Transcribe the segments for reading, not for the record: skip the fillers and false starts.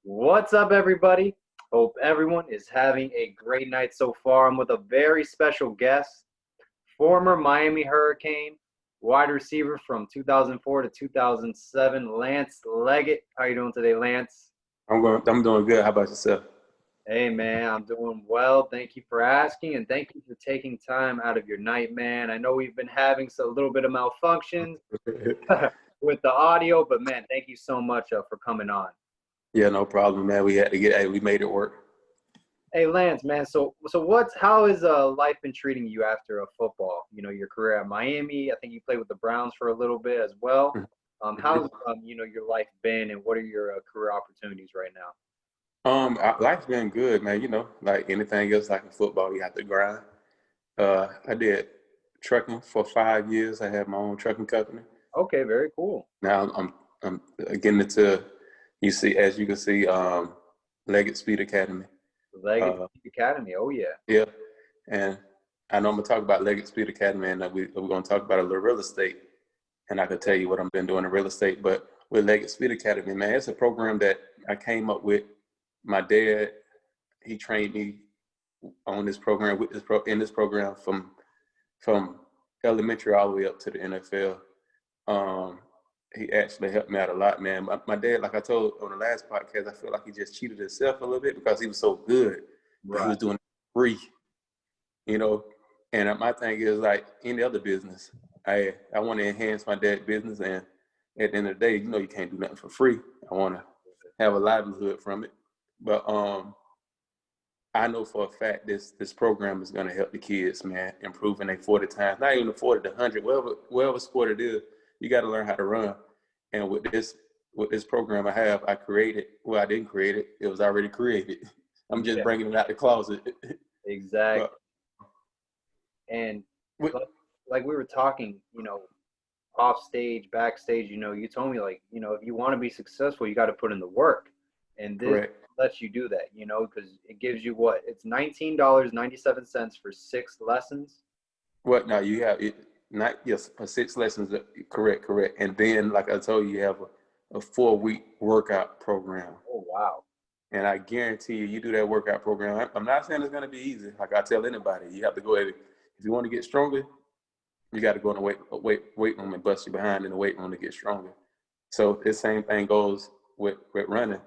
What's up, everybody? Hope everyone is having a great night so far. I'm with a very special guest, former Miami Hurricane, wide receiver from 2004 to 2007, Lance Leggett. How you doing today, Lance? I'm doing good. How about yourself? Hey, man, I'm doing well. Thank you for asking, and thank you for taking time out of your night, man. I know we've been having a little bit of malfunctions with the audio, but man, thank you so much for coming on. Yeah, no problem, man. We made it work. Hey Lance, man. So how is life been treating you after a football? You know, your career at Miami. I think you played with the Browns for a little bit as well. How's your life been, and what are your career opportunities right now? Life's been good, man. You know, like anything else, like in football, you have to grind. I did trucking for 5 years. I had my own trucking company. Okay, very cool. Now I'm getting into, as you can see, Leggett Speed Academy. Leggett Academy. Oh yeah. Yeah, and I know I'm gonna talk about Leggett Speed Academy, and we're gonna talk about a little real estate, and I can tell you what I've been doing in real estate. But with Leggett Speed Academy, man, it's a program that I came up with. My dad, he trained me on this program in this program from elementary all the way up to the NFL. He actually helped me out a lot, man. My dad, like I told on the last podcast, I feel like he just cheated himself a little bit because he was so good, but he Right. was doing it free, you know. And my thing is, like any other business, I want to enhance my dad's business, and at the end of the day, you know, you can't do nothing for free. I want to have a livelihood from it. But I know for a fact this program is going to help the kids, man, improving their 40 times, not even the 40 to 100, whatever sport it is, you got to learn how to run. And with this program I created, well, I didn't create it. It was already created. I'm just bringing it out the closet. Exactly. But, And with, like we were talking, off stage, backstage, you told me like, if you want to be successful, you got to put in the work. And this correct. lets you do that, because it gives you what? It's $19.97 for 6 lessons. What now you have it not yes, 6 lessons, correct. And then like I told you have a 4-week workout program. Oh wow. And I guarantee you do that workout program. I'm not saying it's going to be easy. Like I tell anybody, you have to go if you want to get stronger, you got to go in the weight room and bust your behind in the weight room to get stronger. So the same thing goes with running.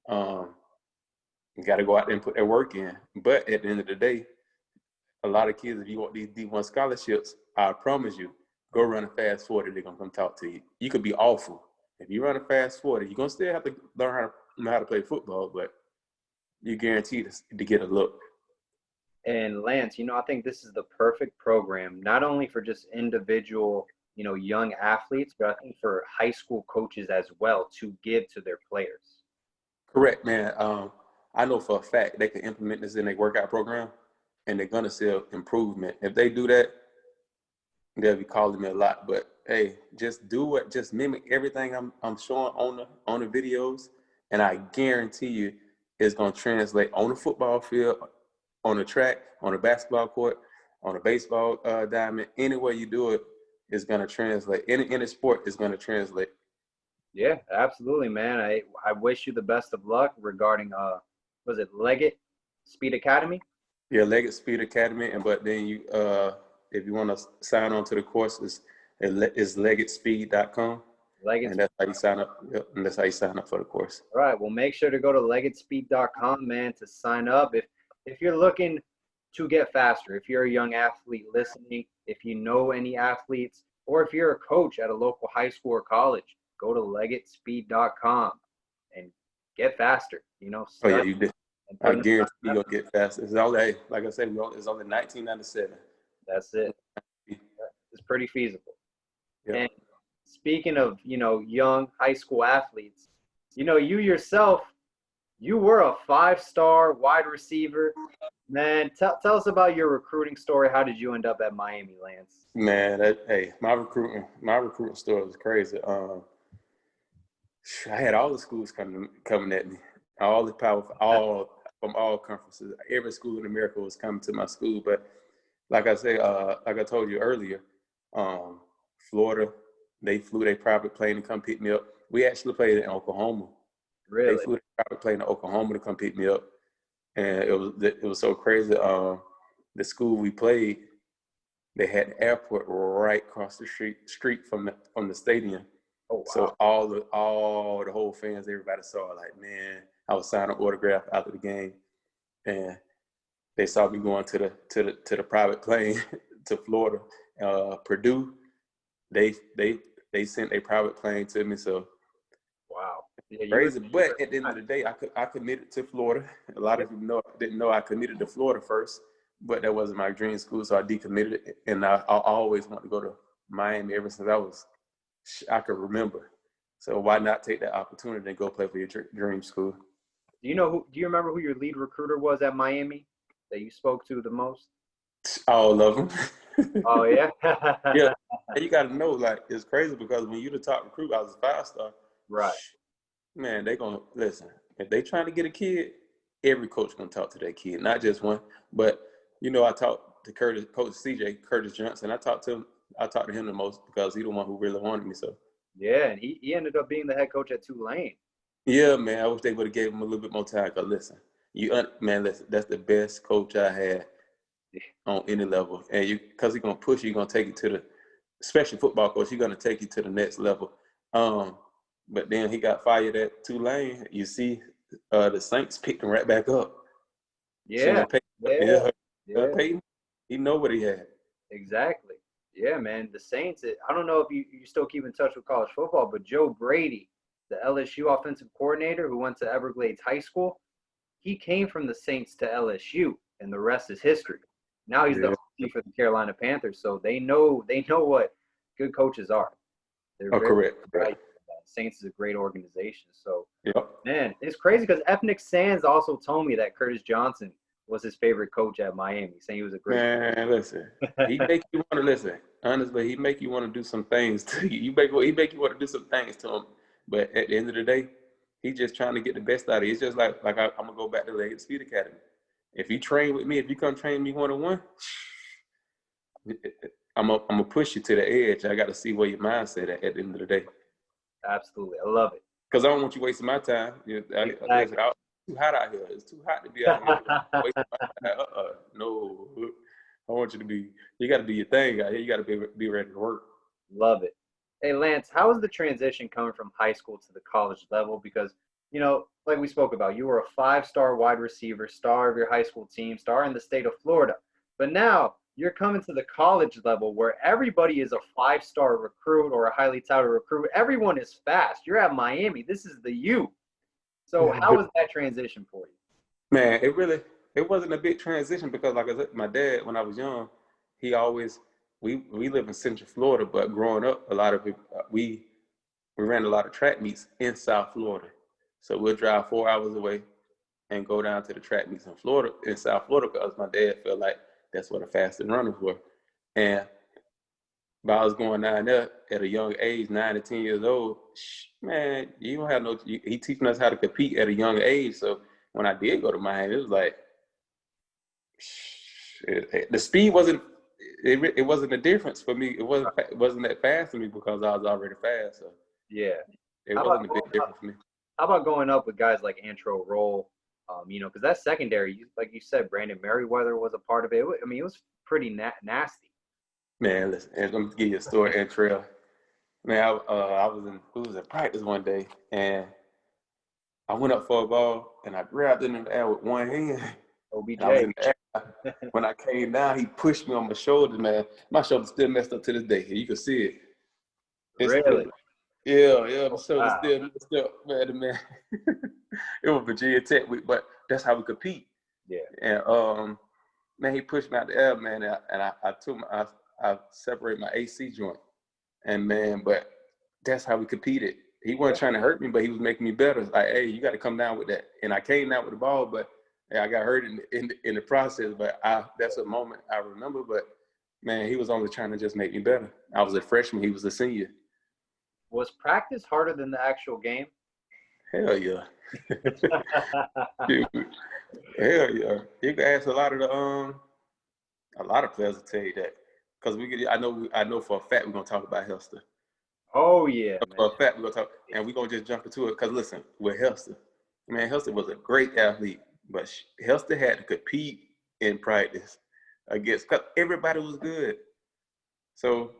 You got to go out there and put that work in. But at the end of the day, a lot of kids, if you want these D1 scholarships, I promise you, go run a fast 40, they're going to come talk to you. You could be awful. If you run a fast 40, you're going to still have to learn how to play football, but you're guaranteed to get a look. And Lance, I think this is the perfect program, not only for just individual, young athletes, but I think for high school coaches as well to give to their players. Correct, man. I know for a fact they can implement this in their workout program, and they're going to see improvement. If they do that, they'll be calling me a lot. But hey, just mimic everything I'm showing on the videos, and I guarantee you it's going to translate on the football field, on the track, on the basketball court, on the baseball diamond. Any way you do it is going to translate. Any sport is going to translate. Yeah, absolutely, man. I wish you the best of luck regarding was it Leggett Speed Academy? Yeah, Leggett Speed Academy, but then you if you want to sign on to the course, it's leggettspeed.com. Leggett. And that's how you sign up. Yep, and that's how you sign up for the course. All right. Well, make sure to go to leggettspeed.com, man, to sign up. If you're looking to get faster, if you're a young athlete listening, if you know any athletes, or if you're a coach at a local high school or college, go to leggettspeed.com and get faster. Oh yeah, Study you did. and I put in the guarantee you're effort. gonna get fast. It's only, like I said, it's only 1997. That's it. It's pretty feasible. Yeah. And speaking of, young high school athletes, you yourself, you were a 5-star wide receiver. Man, tell us about your recruiting story. How did you end up at Miami, Lance? Man, hey, my recruiting story was crazy. I had all the schools coming at me, all the power, from all conferences. Every school in America was coming to my school. But like I say, like I told you earlier, Florida, they flew their private plane to come pick me up. We actually played in Oklahoma, They Really? flew the private plane to Oklahoma to come pick me up, and it was so crazy. The school we played, they had the airport right across the street from the stadium. Oh, wow. So all the whole fans, everybody saw, like, man, I was signing autograph after the game, and they saw me going to the private plane to Florida, Purdue. They sent a private plane to me, so Wow. Yeah, crazy. But at the end of the day, I committed to Florida. A lot of people didn't know I committed to Florida first, but that wasn't my dream school, so I decommitted it. And I always wanted to go to Miami ever since I could remember. So why not take that opportunity and go play for your dream school? Do you remember who your lead recruiter was at Miami that you spoke to the most? All of them. Oh, yeah? Yeah. And you got to know, like, it's crazy because when you're the top recruit, I was a 5-star. Right. Man, they going to listen. If they trying to get a kid, every coach going to talk to that kid, not just one. But, I talked to Coach Curtis Johnson. I talked to him the most because he's the one who really wanted me. So. Yeah, and he ended up being the head coach at Tulane. Yeah, man. I wish they would have gave him a little bit more time. Cause listen, listen, that's the best coach I had on any level, and because he's gonna push you, gonna take you to the, especially football coach, he's gonna take you to the next level. But then he got fired at Tulane. You see, the Saints picked him right back up. Yeah, Peyton, he know what he had. Exactly. Yeah, man. The Saints. I don't know if you still keep in touch with college football, but Joe Brady, the LSU offensive coordinator who went to Everglades High School, he came from the Saints to LSU, and the rest is history. Now he's the OC for the Carolina Panthers, so they know what good coaches are. They're correct. Saints is a great organization. So, yep. Man, it's crazy because Ethnic Sands also told me that Curtis Johnson was his favorite coach at Miami, saying he was a great man. Listen, he make you want to listen. Honestly, he make you want to do some things to you. He make you want to do some things to him. But at the end of the day, he's just trying to get the best out of you. It's just like I'm gonna go back to Leggett Speed Academy. If you train with me, if you come train me 1-on-1, I'm gonna push you to the edge. I got to see where your mindset at the end of the day. Absolutely, I love it. Because I don't want you wasting my time. Exactly. It's too hot out here. It's too hot to be out here wasting my time. No. I want you to be. You got to do your thing out here. You got to be ready to work. Love it. Hey, Lance, how was the transition coming from high school to the college level? Because, like we spoke about, you were a 5-star wide receiver, star of your high school team, star in the state of Florida. But now you're coming to the college level where everybody is a 5-star recruit or a highly touted recruit. Everyone is fast. You're at Miami. This is the U. So how was that transition for you? Man, it wasn't a big transition because, like I said, my dad, when I was young, he always, we live in Central Florida, but growing up, a lot of people, we ran a lot of track meets in South Florida. So we'll drive 4 hours away and go down to the track meets in South Florida, because my dad felt like that's where the fastest runners were. And I was going down there at a young age, 9 to 10 years old. Man, you don't have he teaching us how to compete at a young age. So when I did go to Miami, it was like, the speed wasn't a difference for me. It wasn't that fast for me because I was already fast. So yeah, it wasn't a big difference for me. How about going up with guys like Antro Roll? Because that secondary, like you said, Brandon Merriweather was a part of it. I mean, it was pretty nasty. Man, listen, let me give you a story, Antrell. Man, I was in practice one day, and I went up for a ball, and I grabbed it in the air with one hand. OBJ. I was in the air. When I came down, he pushed me on my shoulder, man. My shoulder's still messed up to this day. You can see it. Really? Yeah, my shoulder's still messed up, man. It was Virginia Tech week, but that's how we compete. Yeah. And man, he pushed me out the air, man, and I separated my AC joint. And man, but that's how we competed. He wasn't trying to hurt me, but he was making me better. Like, hey, you got to come down with that. And I came down with the ball, but I got hurt in the process. But that's a moment I remember. But man, he was only trying to just make me better. I was a freshman. He was a senior. Was practice harder than the actual game? Hell yeah. Dude, hell yeah. You can ask a lot of players to tell you that. Because I know for a fact we're gonna talk about Hester. Oh yeah, man. For a fact, we're gonna talk, and we're gonna just jump into it. Cause listen, with Hester, man, Hester was a great athlete, but Hester had to compete in practice against, cause everybody was good. So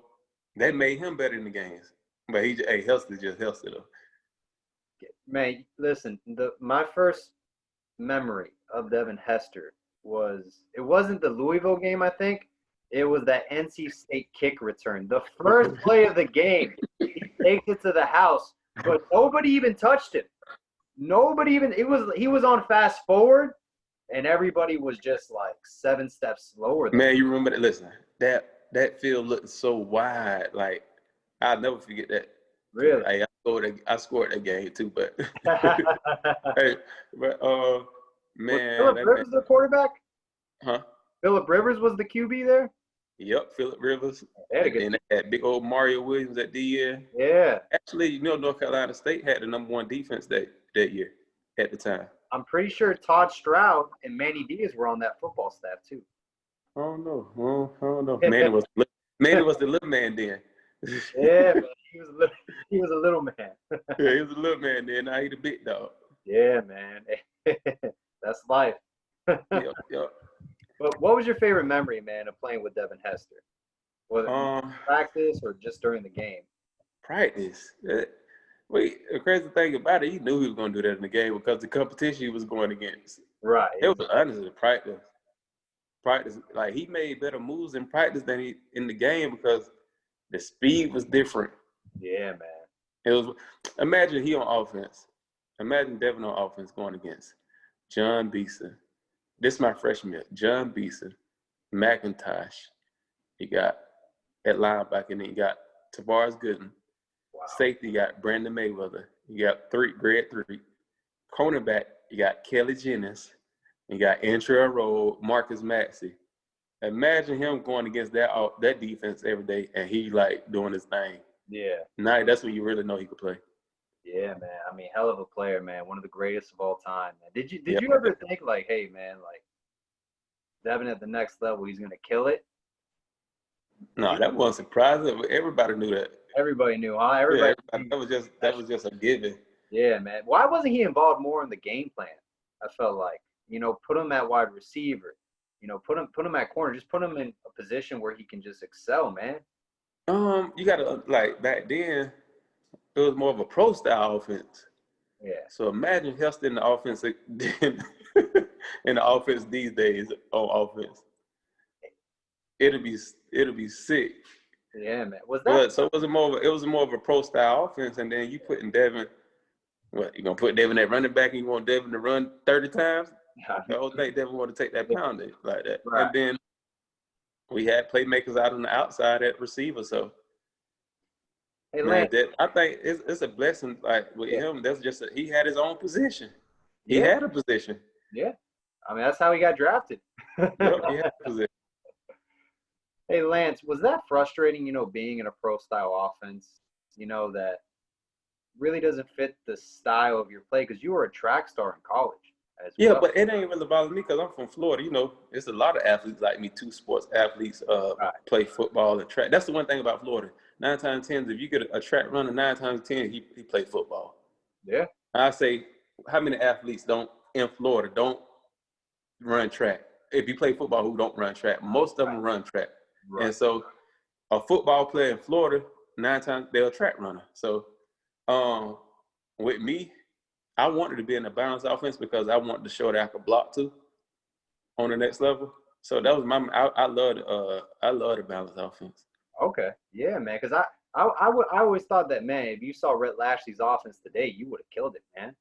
that made him better in the games. But hey, Hester just Hester though. Man, listen, my first memory of Devin Hester was it wasn't the Louisville game, I think. It was that NC State kick return. The first play of the game, he takes it to the house, but nobody even touched him. Nobody even he was on fast forward and everybody was just like 7 steps slower than him. Man, you remember that? Listen, that field looked so wide. Like I'll never forget that. Really? Hey, I scored that game too, but hey, but Was man, Phillip that man, Rivers the quarterback? huh? Phillip Rivers was the QB there? Yep, Phillip Rivers, They had a and good then that big old Mario Williams at the end. Yeah. Actually, North Carolina State had the #1 defense that year at the time. I'm pretty sure Todd Stroud and Manny Diaz were on that football staff too. I don't know. I don't know. Manny was the little man then. Yeah, man. He was a little man. Yeah, he was a little man then. Now he the big dog. Yeah, man. That's life. Yep. But what was your favorite memory, man, of playing with Devin Hester? Was it practice or just during the game? Practice. Wait, the crazy thing about it, he knew he was going to do that in the game because the competition he was going against. Right. It was honestly practice. Practice, like he made better moves in practice than he in the game because the speed was different. Yeah, man. It was. Imagine he on offense. Imagine Devin on offense going against John Beeson. This is my freshman year. John Beeson, McIntosh. You got at linebacker, and then you got Tavares Gooden. Wow. Safety, you got Brandon Mayweather. You got grade 3. Cornerback, you got Kelly Jennings. You got Antrell Rowe, Marcus Maxey. Imagine him going against that defense every day, and he like doing his thing. Yeah. Now that's when you really know he could play. Yeah, man. I mean, hell of a player, man. One of the greatest of all time, man. Did you ever think like, hey, man, like Devin at the next level, he's gonna kill it? No, that wasn't surprising. Everybody knew that. Everybody knew, huh? Everybody. Yeah, that was just a given. Yeah, man. Why wasn't he involved more in the game plan? I felt like, put him at wide receiver, put him at corner, just put him in a position where he can just excel, man. You gotta like back then, it was more of a pro style offense. Yeah. So imagine Hester in the offense in the offense these days on offense. It'll be sick. Yeah, man. So it was more of a pro style offense, and then you putting Devin. What, you gonna put Devin at running back and you want Devin to run 30 times? I don't think Devin want to take that poundage like that. Right. And then we had playmakers out on the outside at receiver. So hey, man, I think it's a blessing. Like with him, that's just he had his own position. He had a position. Yeah, I mean that's how he got drafted. Yep, he had a position. Hey, Lance, was that frustrating? Being in a pro style offense, that really doesn't fit the style of your play because you were a track star in college as well. Yeah, but it ain't really bothering me because I'm from Florida. It's a lot of athletes like me, 2 sports athletes play football and track. That's the one thing about Florida. 9 times 10, if you get a track runner, 9 times 10, he play football. Yeah. I say, how many athletes in Florida don't run track? If you play football, who don't run track? Most of them run track. Right. And so a football player in Florida, 9 times they're a track runner. So with me, I wanted to be in a balanced offense because I wanted to show that I could block too on the next level. So that was I love the balanced offense. Okay, yeah, man. Because I always thought that, man, if you saw Rhett Lashley's offense today, you would have killed it, man.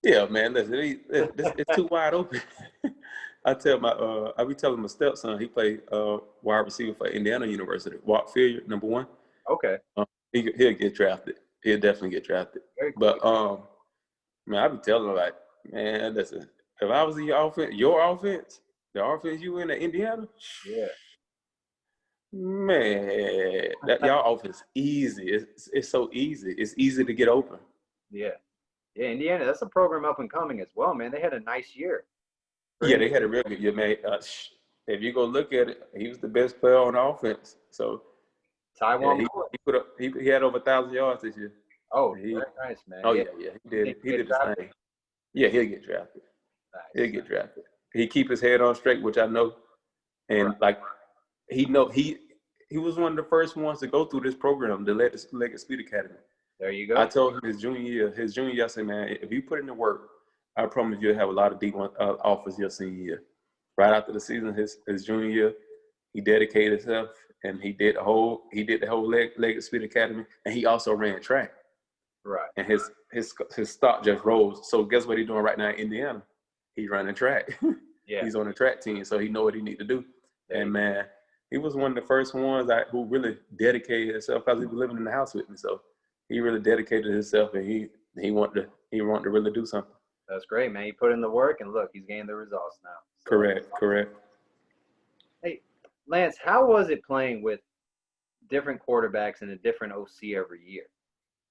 Yeah, man. Listen, it's too wide open. I be telling my stepson, he played wide receiver for Indiana University, Walt Field, #1. Okay. He'll get drafted. He'll definitely get drafted. But man, I be telling him like, man, listen, if I was in your offense, the offense you in at Indiana, yeah, man, that y'all offense easy. It's so easy. It's easy to get open. Yeah, Indiana, that's a program up and coming as well, man. They had a nice year. Yeah, they had a real good year, man. If you go look at it, he was the best player on offense. So Taiwan. Yeah, he had over 1,000 yards this year. Oh, very nice, man. Oh yeah, he did his thing. Yeah, he'll get drafted. Nice. He'll get drafted. He keep his head on straight, which I know, and like he was one of the first ones to go through this program, the Leggett Speed Academy. There you go. I told him his junior year, I said, man, if you put in the work, I promise you'll have a lot of D1 offers your senior year. Right after the season, his junior year, he dedicated himself and he did the whole Leggett Speed Academy, and he also ran track. Right. And his stock just rose. So guess what he's doing right now in Indiana? He's running track. Yeah. He's on the track team, so he know what he need to do. And man, he was one of the first ones who really dedicated himself, because he was living in the house with me. So he really dedicated himself, and he wanted to really do something. That's great, man. He put in the work, and look, he's getting the results now. So, Correct. Hey, Lance, how was it playing with different quarterbacks and a different OC every year?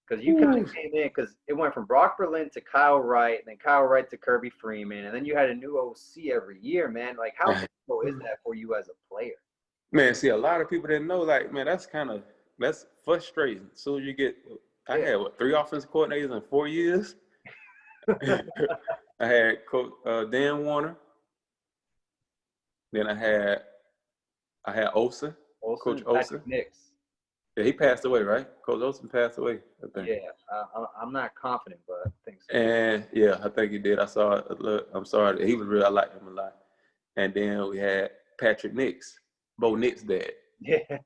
Because you kind of came in, because it went from Brock Berlin to Kyle Wright, and then Kyle Wright to Kirby Freeman, and then you had a new OC every year, man. Like, how difficult is that for you as a player? Man, see, a lot of people didn't know, like, man, that's frustrating. So you get, I had, 3 offensive coordinators in 4 years? I had Coach Dan Warner. Then I had Olsen, Coach Olsen. Nix. Yeah, he passed away, right? Coach Olsen passed away, I think. Yeah, I'm not confident, but I think so. And yeah, I think he did. I saw it. Look, I'm sorry. He was real. I liked him a lot. And then we had Patrick Nix, Bo Nix' dad. Yeah.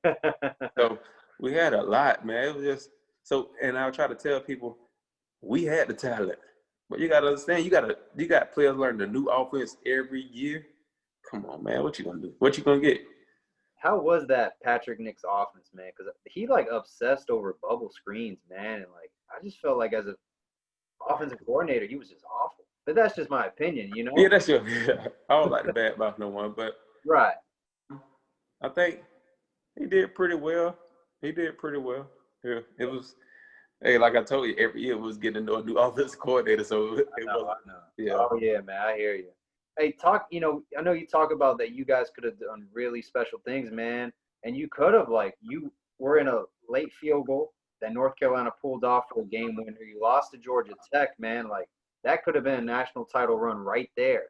So we had a lot, man. It was just so. And I'll try to tell people, we had the talent, but you got to understand, you got players learning the new offense every year. Come on, man. What you gonna do? What you gonna get? How was that Patrick Nix offense, man? Because he like obsessed over bubble screens, man, and like I just felt like as an offensive coordinator, he was just awful. But that's just my opinion, you know? Yeah, that's your. I don't like to badmouth no one, but right. I think he did pretty well. Yeah, it was. Hey, like I told you, every year we was getting into a new offensive coordinator, so I know. Yeah. Oh yeah, man, I hear you. Hey, I know you talk about that you guys could have done really special things, man. And you could have, like, you were in a late field goal that North Carolina pulled off for a game winner. You lost to Georgia Tech, man. Like, that could have been a national title run right there.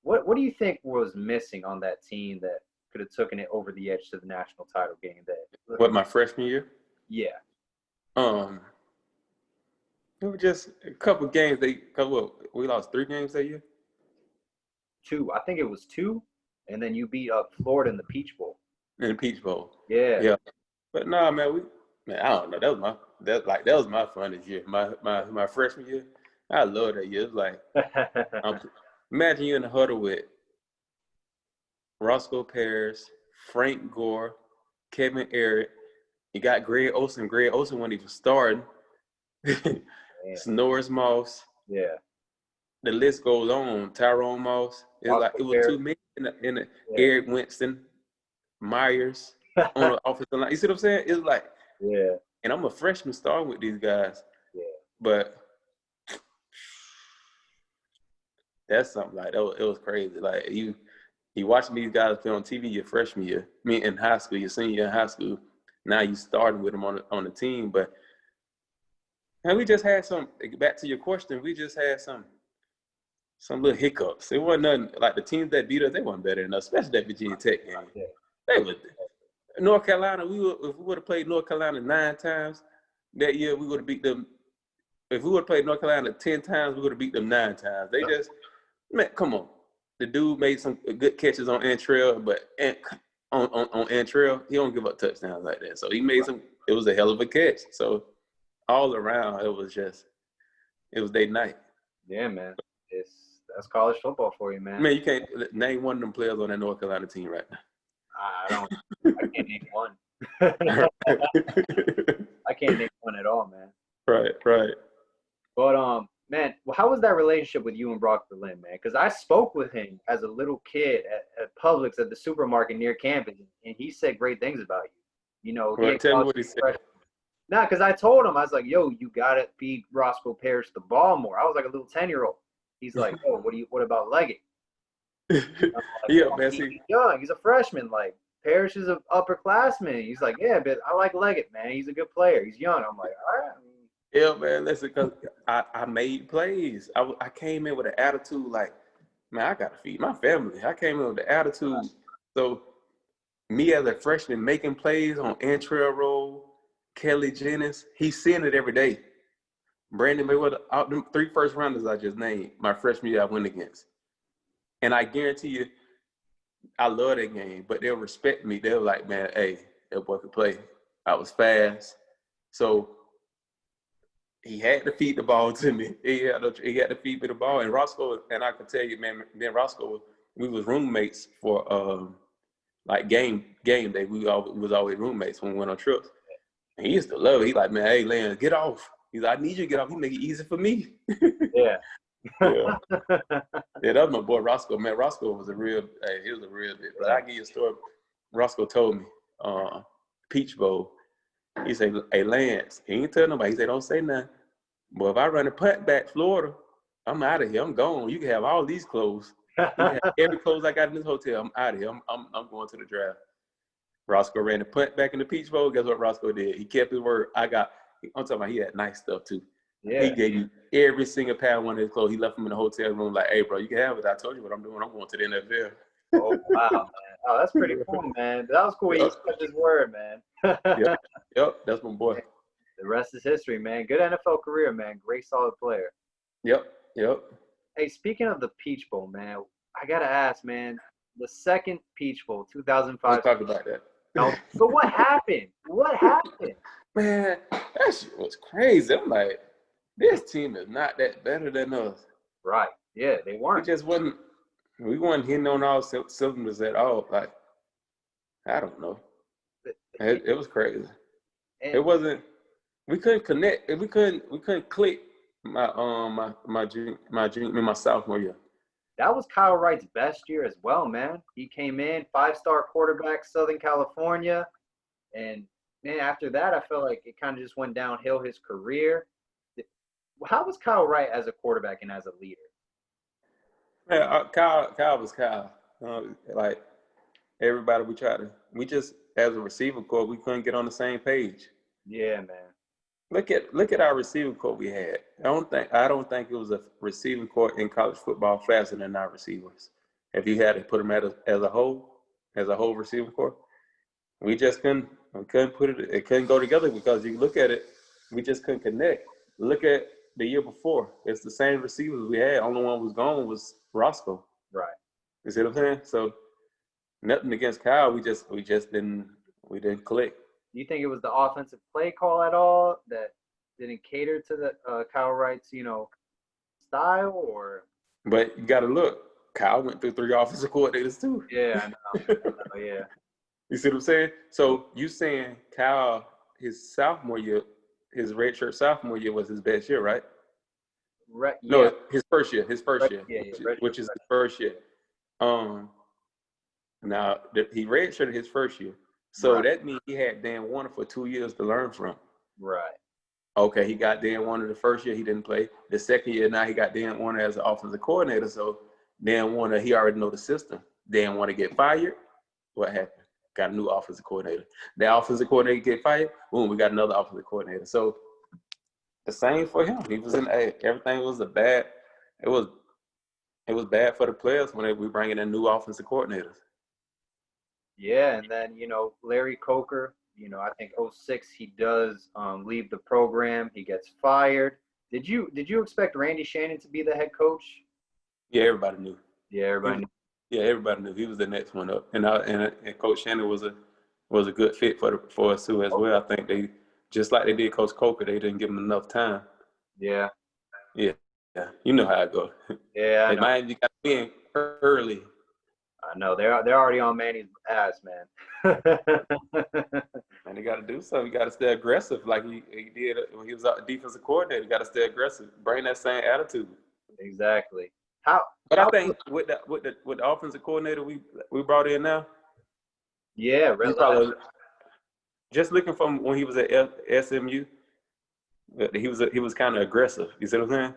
What do you think was missing on that team that could have taken it over the edge to the national title game? What, my freshman year? Yeah. It was just a couple games. We lost 3 games that year? 2. I think it was 2, and then you beat up Florida in the Peach Bowl. In the Peach Bowl. Yeah. Yeah. But no, man, I don't know. That was my funnest year. My freshman year. I love that year. It was like imagine you in the huddle with Roscoe Parish, Frank Gore, Kevin Eric. You got Greg Olsen. Greg Olsen when he was starting. Snorris Moss. Yeah. The list goes on. Tyrone Moss. It was too many in the Eric Winston, Myers on the offensive line. You see what I'm saying? It's like, yeah. And I'm a freshman starting with these guys. Yeah. But that's something like that. It was crazy. Like you watching these guys play on TV your freshman year. I mean, in high school, your senior year in high school. Now you starting with them on the team, but and we just had some. Back to your question, we just had some little hiccups. It wasn't nothing like the teams that beat us. They weren't better than us, especially that Virginia Tech game. Yeah. They were. North Carolina. If we would have played North Carolina 9 times that year, we would have beat them. If we would have played North Carolina 10 times, we would have beat them 9 times. They just, man, come on. The dude made some good catches on Antrell, but on Antrell, he don't give up touchdowns like that. So he made some. It was a hell of a catch. So all around, it was day night. Yeah, man. That's college football for you, man. Man, you can't name one of them players on that North Carolina team right now. I can't name one. I can't name one at all, man. Right. But man, how was that relationship with you and Brock Berlin, man? Because I spoke with him as a little kid at Publix at the supermarket near campus, and he said great things about you. You know, tell me what he said. Nah, because I told him, I was like, yo, you gotta feed Roscoe Parish the ball more. I was like a little 10-year-old. He's like, oh, what about Leggett? Like, yeah, man. He's young. He's a freshman. Like, Parish is an upperclassman. He's like, yeah, but I like Leggett, man. He's a good player. He's young. I'm like, all right. Yeah, man. Listen, because I made plays. I came in with an attitude like, man, I got to feed my family. I came in with the attitude. So me as a freshman making plays on Antrell Roll, Kelly Jennings, he's seeing it every day. Brandon Mayweather, out them 3 first rounders I just named, my freshman year I went against. And I guarantee you, I love that game, but they'll respect me. They're like, man, hey, that boy could play. I was fast. So he had to feed the ball to me. He had to feed me the ball. And Roscoe, and I can tell you, man, me and Roscoe, we was roommates for like game day. We was always roommates when we went on trips. And he used to love it. He's like, man, hey, Lan, get off. He's like, I need you to get off. He make it easy for me. Yeah. Yeah. Yeah, that was my boy Roscoe. Man, Roscoe was he was a real bit. But I give you a story. Roscoe told me, Peach Bowl. He said, hey, Lance, he ain't tell nobody. He said, don't say nothing. But if I run a punt back Florida, I'm out of here. I'm gone. You can have all these clothes. You can have every clothes I got in this hotel. I'm out of here. I'm going to the draft. Roscoe ran the punt back in the Peach Bowl. Guess what Roscoe did? He kept his word. I'm talking about he had nice stuff too. Yeah. He gave you every single pair of one of his clothes. He left them in the hotel room like, hey, bro, you can have it. I told you what I'm doing. I'm going to the NFL. Oh, wow, man. Oh, that's pretty cool, man. That was cool. He kept his word, man. Yep, that's my boy. The rest is history, man. Good NFL career, man. Great, solid player. Yep. Hey, speaking of the Peach Bowl, man, I got to ask, man, the second Peach Bowl, 2005. Let's talk about that. So what happened? What happened? Man, that shit was crazy. I'm like, this team is not that better than us. Right. Yeah, they weren't. We weren't hitting on all cylinders at all. Like, I don't know. It was crazy. It wasn't. We couldn't connect. We couldn't click my sophomore year. That was Kyle Wright's best year as well, man. He came in 5-star quarterback, Southern California, and man, after that, I felt like it kind of just went downhill his career. How was Kyle Wright as a quarterback and as a leader? Yeah, Kyle was Kyle. Like everybody, we just as a receiver corps, we couldn't get on the same page. Yeah, man. Look at our receiving corps we had. I don't think it was a receiving corps in college football faster than our receivers. If you had to put them as a whole receiving corps, we just couldn't put it. It couldn't go together because you look at it, we just couldn't connect. Look at the year before. It's the same receivers we had. Only one was gone was Roscoe. Right. You see what I'm saying? So nothing against Kyle. We just didn't click. Do you think it was the offensive play call at all that didn't cater to the Kyle Wright's, style, or? But you got to look. Kyle went through 3 offensive coordinators too. Yeah, I know. Yeah. You see what I'm saying? So you saying Kyle, his sophomore year, his redshirt sophomore year was his best year, right? Right. Yeah. No, his first year, which is his first year. Now he redshirted his first year. So that means he had Dan Warner for 2 years to learn from. Right. Okay, he got Dan Warner the first year. He didn't play. The second year, now he got Dan Warner as an offensive coordinator. So Dan Warner, he already know the system. Dan Warner get fired. What happened? Got a new offensive coordinator. The offensive coordinator get fired. Boom, we got another offensive coordinator. So the same for him. He was in A. Everything was bad. It was bad for the players when we bringing in new offensive coordinators. Yeah, and then, Larry Coker, I think 2006 he does leave the program. He gets fired. Did you expect Randy Shannon to be the head coach? Yeah, everybody knew. Yeah, everybody knew. Yeah, everybody knew he was the next one up. And Coach Shannon was a good fit for us too as well. I think they, just like they did Coach Coker, they didn't give him enough time. Yeah. Yeah. You know how it goes. Yeah, I know. Mind you got in early. I know they're already on Manny's ass, man. And they got to do something. You got to stay aggressive, like he did when he was a defensive coordinator. You got to stay aggressive, bring that same attitude. Exactly. But I think with the offensive coordinator we brought in now. Yeah, really. Just looking from when he was at SMU, he was kind of aggressive. You see what I'm saying?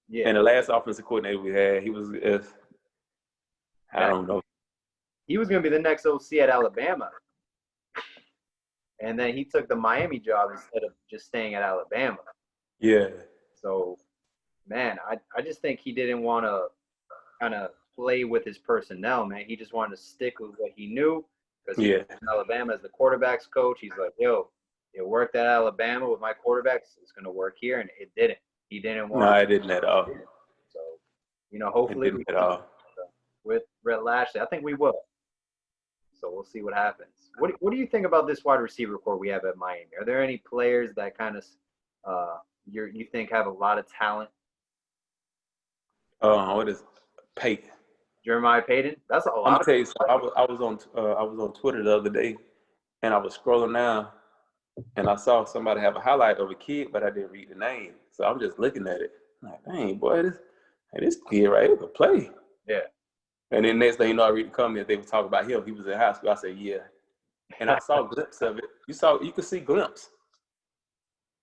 Yeah. And the last offensive coordinator we had, he was I don't know. he was going to be the next OC at Alabama. And then he took the Miami job instead of just staying at Alabama. Yeah. So, man, I just think he didn't want to kind of play with his personnel, man. He just wanted to stick with what he knew because he was in Alabama as the quarterback's coach. He's like, yo, it worked at Alabama with my quarterbacks. It's going to work here, and it didn't. He didn't want. No, it didn't at all. So, hopefully it didn't at all. With Rhett Lashley, I think we will. So we'll see what happens. What do you think about this wide receiver core we have at Miami? Are there any players that kind of you think have a lot of talent? What is Peyton? Jeremiah Payton? That's a lot. I'm tell you something. I was on Twitter the other day, and I was scrolling down, and I saw somebody have a highlight of a kid, but I didn't read the name. So I'm just looking at it. I'm like, dang, boy, this kid right here could play. Yeah. And then next thing you know, I read the comments, they were talking about him. He was in high school. I said, yeah. And I saw a glimpse of it. You could see glimpse.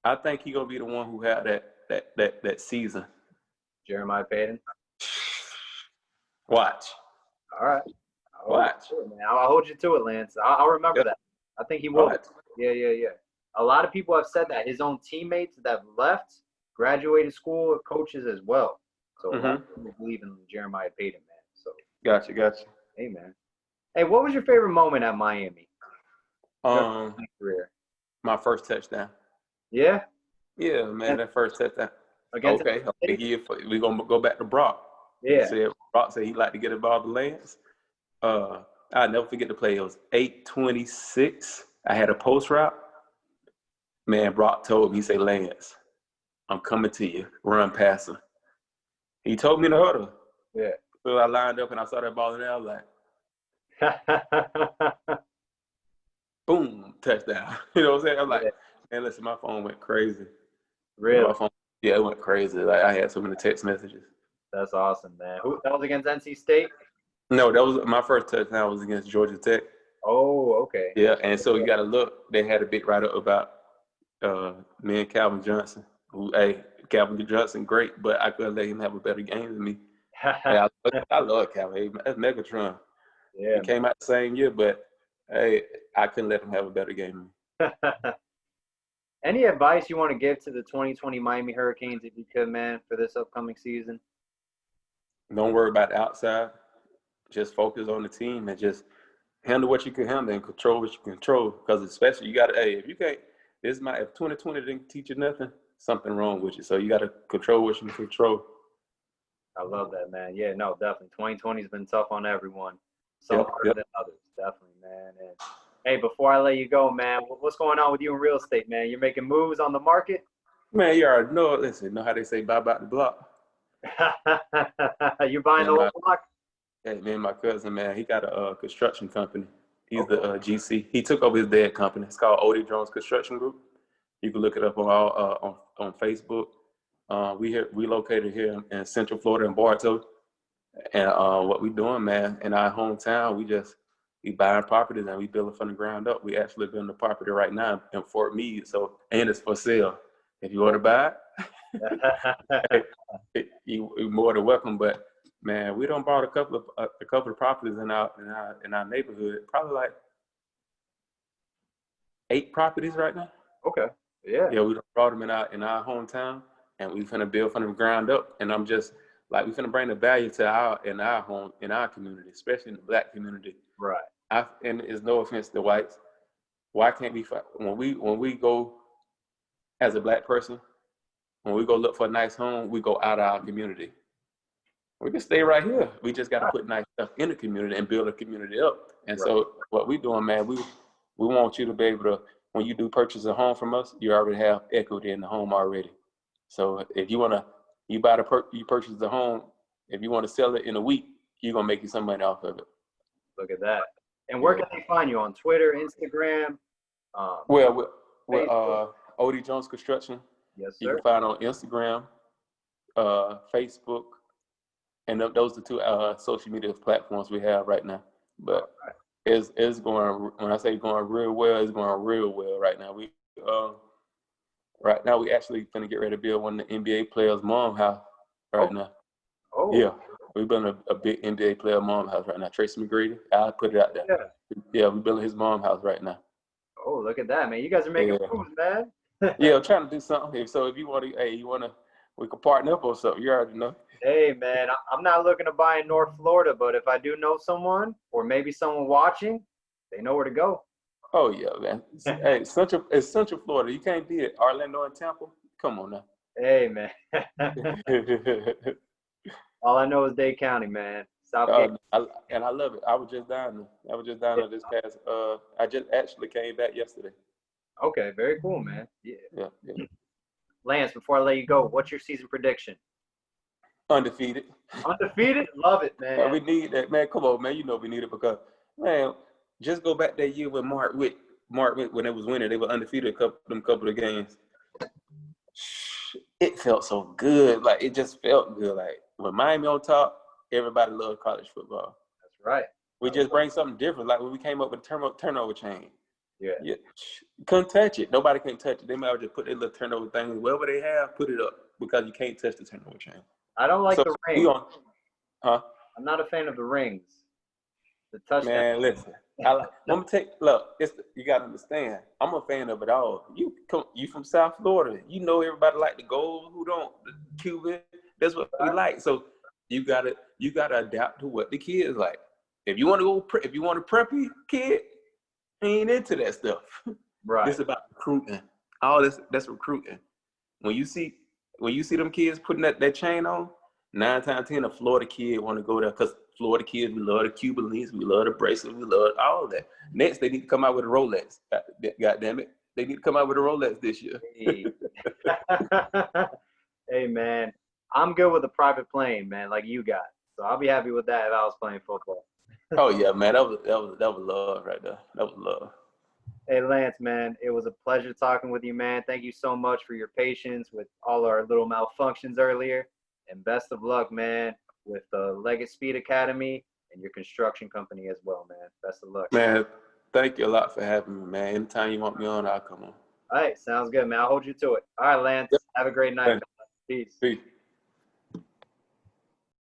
I think he's gonna be the one who had that season. Jeremiah Payton. Watch. All right. Watch. I'll hold you to it, Lance. I'll remember that. I think he will. Watch. Yeah. A lot of people have said that. His own teammates that left, graduated school, coaches as well. So a lot of people believe in Jeremiah Payton, man. So Gotcha. Hey, man. Hey, what was your favorite moment at Miami? Career. My first touchdown. Yeah? Yeah, man, that first touchdown. Okay, we're going to go back to Brock. Yeah. Brock said he'd like to get the ball to Lance. I'll never forget the play. It was 8:26. I had a post route. Man, Brock told me, he said, Lance, I'm coming to you. Run past him. He told me in the huddle. Yeah. So I lined up and I saw that ball in there. I was like, boom, touchdown. You know what I'm saying? I'm like, man, listen, my phone went crazy. Really? It went crazy. Like, I had so many text messages. That's awesome, man. That was against NC State? No, that was my first touchdown was against Georgia Tech. Oh, okay. Yeah, and so you got to look. They had a big write-up about me and Calvin Johnson. Calvin Johnson, great, but I couldn't let him have a better game than me. I love Calvin. That's Megatron. Yeah. He came out the same year, but I couldn't let him have a better game than me. Any advice you want to give to the 2020 Miami Hurricanes, if you could, man, for this upcoming season? Don't worry about the outside. Just focus on the team and just handle what you can handle and control what you can control. Because especially you got to, if you can't, if 2020 didn't teach you nothing, something wrong with you. So you got to control what you can control. I love that, man. Yeah, no, definitely. 2020 has been tough on everyone. Some harder than others, definitely, man. And hey, before I let you go, man, what's going on with you in real estate, man? You're making moves on the market? Man, you already know. Listen, know how they say buy back the block? You buying the whole block? Hey, man, my cousin, man, he got a construction company. He's the GC. He took over his dad's company. It's called Odie Jones Construction Group. You can look it up on Facebook. We located here in Central Florida in Bartow. And what we doing, man, in our hometown, we buying properties and we building from the ground up. We actually building the property right now in Fort Meade. And it's for sale. If you want to buy it, you're more than welcome. But man, we done bought a couple of properties in our neighborhood. Probably like 8 properties right now. Okay. Yeah. Yeah, we done brought them in our hometown, and we finna build from the ground up. And I'm just like, we finna bring the value to our community, especially in the Black community. Right. And it's no offense to whites. Why can't we when we go as a Black person, when we go look for a nice home, we go out of our community. We can stay right here. We just got to put nice stuff in the community and build a community up. And so what we doing, man, we want you to be able to, when you do purchase a home from us, you already have equity in the home already. So if you you purchase the home, if you want to sell it in a week, you're going to make you some money off of it. Look at that. And where can they find you? On Twitter, Instagram? Well, with Odie Jones Construction. Yes, sir. You can find on Instagram, Facebook, and those are 2 social media platforms we have right now. But it's going, when I say going real well, it's going real well right now. Right now we actually going to get ready to build one of the NBA players' mom house right now. Oh. Yeah. We building a big NBA player mom house right now. Tracy McGrady. I'll put it out there. Yeah, we building his mom house right now. Oh, look at that, man. You guys are making moves, man. Yeah, I'm trying to do something. So if you want to, we can partner up or something. You already know. Hey, man, I'm not looking to buy in North Florida, but if I do know someone or maybe someone watching, they know where to go. Oh, yeah, man. Hey, it's Central Florida. You can't beat it. Orlando and Tampa. Come on now. Hey, man. All I know is Dade County, man. Southgate. And I love it. I was just down there this past. I just actually came back yesterday. Okay, very cool, man. Yeah. Lance, before I let you go, what's your season prediction? Undefeated. Undefeated? Love it, man. Yeah, we need that, man. Come on, man. You know we need it because, man, just go back that year with Mark Witt, when they was winning, they were undefeated couple of games. It felt so good. Like, it just felt good. Like, when Miami on top, everybody loved college football. That's right. We just bring something different. Like when we came up with turnover chain. Yeah. Couldn't touch it. Nobody can touch it. They might just put their little turnover thing, wherever they have, put it up because you can't touch the turnover chain. I don't like the rings. I'm not a fan of the rings. The touchdown. Man, listen. You gotta understand. I'm a fan of it all. You from South Florida. You know everybody like the gold. Who don't? The Cuban. That's what we like. So you gotta adapt to what the kids like. If you want a preppy kid, he ain't into that stuff. Right. It's about recruiting. All that's recruiting. When you see them kids putting that chain on, 9 times 10 a Florida kid want to go there because Florida kids, we love the Cuban links, we love the bracelet, we love all of that. Next, they need to come out with a Rolex. God damn it. They need to come out with a Rolex this year. Hey, man. I'm good with a private plane, man, like you got. So I'll be happy with that if I was playing football. Oh, yeah, man. That was love right there. That was love. Hey, Lance, man, it was a pleasure talking with you, man. Thank you so much for your patience with all our little malfunctions earlier. And best of luck, man, with the Leggett Speed Academy and your construction company as well, man. Best of luck. Man, thank you a lot for having me, man. Anytime you want me on, I'll come on. All right, sounds good, man. I'll hold you to it. All right, Lance, have a great night. Peace.